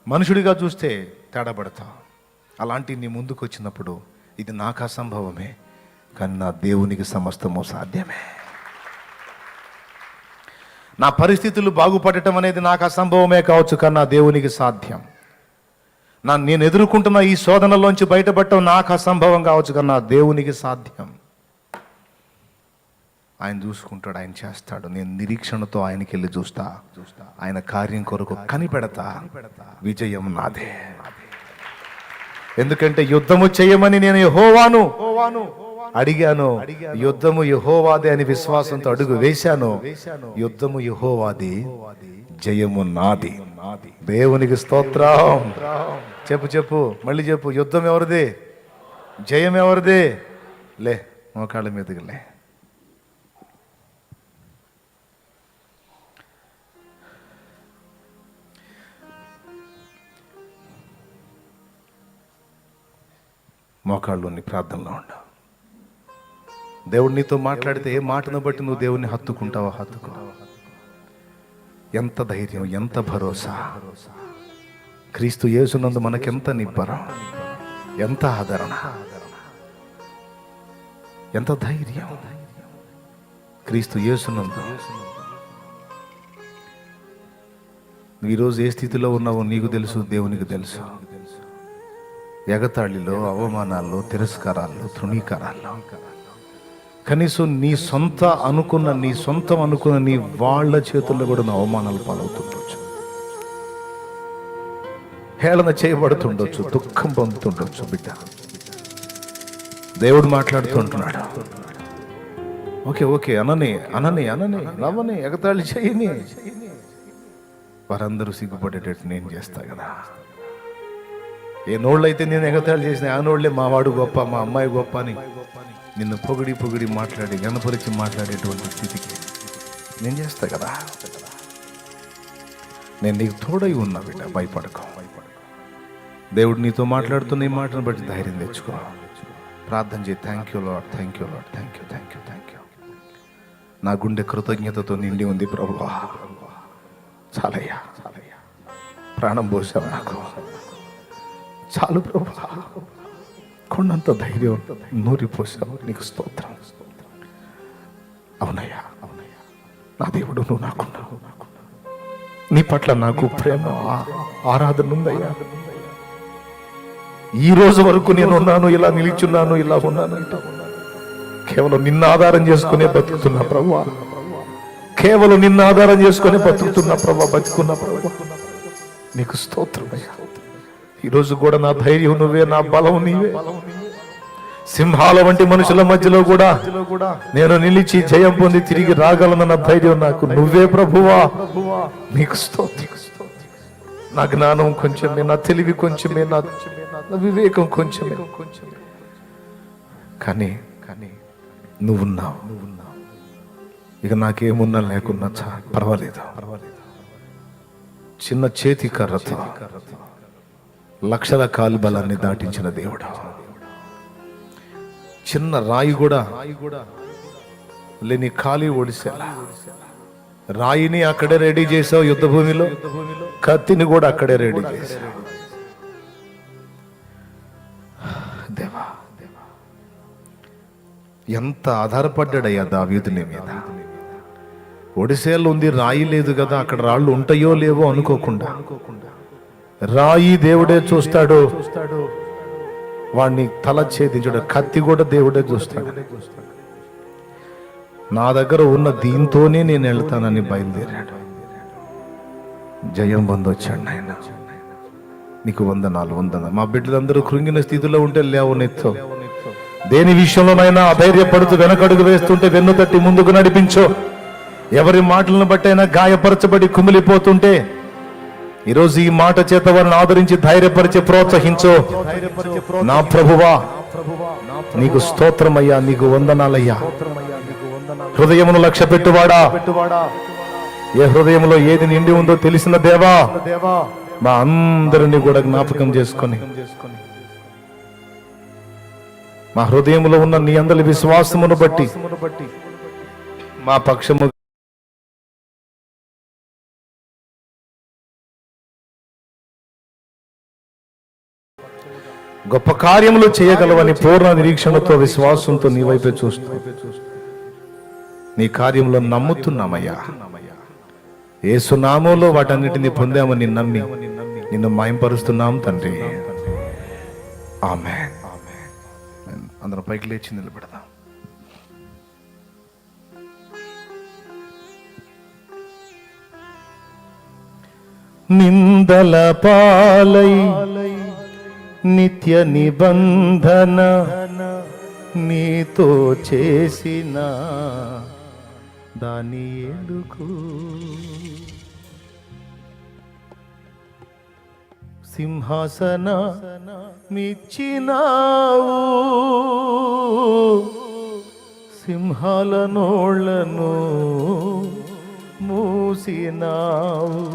మనుషుడిగా చూస్తే తేడాపడతా. అలాంటి నీ ముందుకు వచ్చినప్పుడు ఇది నాకు అసంభవమే, కానీ నా దేవునికి సమస్తము సాధ్యమే. నా పరిస్థితులు బాగుపడటం అనేది నాకు అసంభవమే కావచ్చు, కానీ నా దేవునికి సాధ్యం. నేను ఎదుర్కొంటున్న ఈ శోధనలోంచి బయటపడటం నాకు అసంభవం కావచ్చు, కానీ నా దేవునికి సాధ్యం. ఆయన చూసుకుంటాడు, ఆయన చేస్తాడు. నేను నిరీక్షణతో ఆయనకి వెళ్ళి చూస్తా. ఆయన కార్యం కొరకు కనిపెడతా. విజయం నాదే. ఎందుకంటే యుద్ధము చేయమని నేను యెహోవాను అడిగాను, యుద్ధము యెహోవాదే అని విశ్వాసంతో అడుగు వేశాను. యుద్ధము యెహోవాది, జయము నాది. దేవునికి స్తోత్రం. చెప్పు మళ్ళీ చెప్పు. యుద్ధం ఎవరిది? జయం ఎవరిది? లే, మోకాళ్ళ మీదకి లే. మోకాళ్ళలోని ప్రార్థనలో ఉండవు. దేవుడు నీతో మాట్లాడితే ఏ మాటను బట్టి నువ్వు దేవుణ్ణి హత్తుకుంటావో హత్తుకో. ఎంత ధైర్యం, ఎంత భరోసా! క్రీస్తు యేసునందు మనకెంత నిబ్బరం, ఎంత ఆదరణ, ఎంత ధైర్యం క్రీస్తు యేసునందు. ఈరోజు ఏ స్థితిలో ఉన్నావో నీకు తెలుసు, దేవునికి తెలుసు. ఎగతాళిలో, అవమానాల్లో, తిరస్కారాల్లో, తృణీకారాల్లో, కనీసం నీ సొంతం అనుకున్న నీ వాళ్ళ చేతుల్లో కూడా నా అవమానాలు పాలవుతుండొచ్చు, హేళన చేయబడుతుండొచ్చు, దుఃఖం పొందుతుండొచ్చు. బిడ్డ, దేవుడు మాట్లాడుతుంటున్నాడు. ఓకే అనని నవ్వని, ఎగతాళి చేయని. వారందరూ సిగ్గుపడేటట్టు నేను చేస్తా కదా. ఏ నోళ్ళైతే నేను ఎగతాళి చేసిన ఆ నోళ్ళే మా వాడు గొప్ప, మా అమ్మాయి గొప్ప అని నిన్ను పొగిడి మాట్లాడి గణపరిచి మాట్లాడేటువంటి స్థితికి నేను చేస్తా కదా. నేను నీకు తోడై ఉన్నా బిడ్డ, భయపడకు. దేవుడు నీతో మాట్లాడుతున్న ఈ మాటను బట్టి ధైర్యం తెచ్చుకో. ప్రార్థన చేయి. Thank you lord, thank you lord, thank you. నా గుండె కృతజ్ఞతతో నిండి ఉంది ప్రభువా. చాలయ్యా, ప్రాణం పోసావు నాకు, చాలు ప్రభువా. కొండంత ధైర్యం నూరిపోసావు, నీకు స్తోత్రం. అవునయ్యా, నా దేవుడు నువ్వు నాకున్నావు. నీ పట్ల నాకు ప్రేమ, ఆరాధన ఉందయ్యా. ఈ రోజు వరకు నేనున్నాను, ఇలా నిలిచున్నాను, ఇలా ఉన్నానంట కేవలం నిన్న ఆధారం చేసుకునే బతుకుతున్నా ప్రభువా. కేవలం నిన్న ఆధారం చేసుకునే బతుకుతున్నా ప్రభువా, బతుకున్నా ప్రభువా. నీకు స్తోత్రమయ్యా. ఈరోజు కూడా నా ధైర్యం నువ్వే, నా బలం నీవే. సింహాల వంటి మనుషుల మధ్యలో కూడా నేను నిలిచి జయం పొంది తిరిగి రాగలనన్న ధైర్యం నాకు నువ్వే ప్రభువా. నీకు స్తోత్రం. నా జ్ఞానం కొంచెమే, నా తెలివి కొంచెమే, నా వివేకం కొంచెమే, కానీ నువ్వున్నావు. ఇక నాకేమున్నా లేకున్నా పర్వాలేదు. చిన్న చేతి కర్రతో లక్షల కాలు బలాన్ని దాటించిన దేవుడు. చిన్న రాయి కూడా లేని ఖాళీ ఒడిసేలా రాయిని అక్కడే రెడీ చేసావు యుద్ధ భూమిలో, కత్తిని కూడా అక్కడే రెడీ చేసావు. దేవా, ఎంత ఆధారపడ్డాడయ్యా దావీదు నీ మీద. ఒడిసేలు ఉంది, రాయి లేదు కదా, అక్కడ రాళ్ళు ఉంటాయో లేవో అనుకోకుండా రాయి దేవుడే చూస్తాడు, వాడిని తల ఛేదించాడు. కత్తి కూడా దేవుడే చూస్తాడు. నా దగ్గర ఉన్న దీంతోనే నేను వెళ్తానని బయలుదేరాడు. జయం పొందొచ్చాడు నాయన. నీకు వందనాలు. మా బిడ్డలందరూ కృంగిన స్థితిలో ఉంటే లేవనెత్తో. దేని విషయంలోనైనా అధైర్యపడుతూ వెనకడుగు వేస్తుంటే వెన్ను తట్టి ముందుకు నడిపించో. ఎవరి మాటలను బట్టైనా గాయపరచబడి కుమిలిపోతుంటే ఈరోజు ఈ మాట చేత వారిని ఆదరించి ధైర్యపరిచి ప్రోత్సహించో. నా ప్రభువా, నీకు స్తోత్రమయ్యా, నీకు వందనాలయ్యా. హృదయమును లక్ష్య పెట్టువాడా, ఏ హృదయంలో ఏది నిండి ఉందో తెలిసిన దేవా, మా అందరినీ కూడా జ్ఞాపకం చేసుకొని మా హృదయంలో ఉన్న నీ అందరి విశ్వాసమును బట్టి మా పక్షము గొప్ప కార్యములు చేయగలవని పూర్ణ నిరీక్షణతో విశ్వాసంతో నీ వైపే చూస్తూ నీ కార్యములో నమ్ముతున్నామయ్యా. యేసు నామములో వాటన్నిటిని పొందామని నమ్మి నిన్ను మహింపరుస్తున్నాం తండ్రి. ఆమేన్. అందరం పైకి లేచి నిలబెడదాం. నిందల పాలై నిత్య నిబంధన నీతో చేసిన దానియేలుకు సింహాసన మిచ్చినావు, సింహాల నోళ్లను మూసినావు.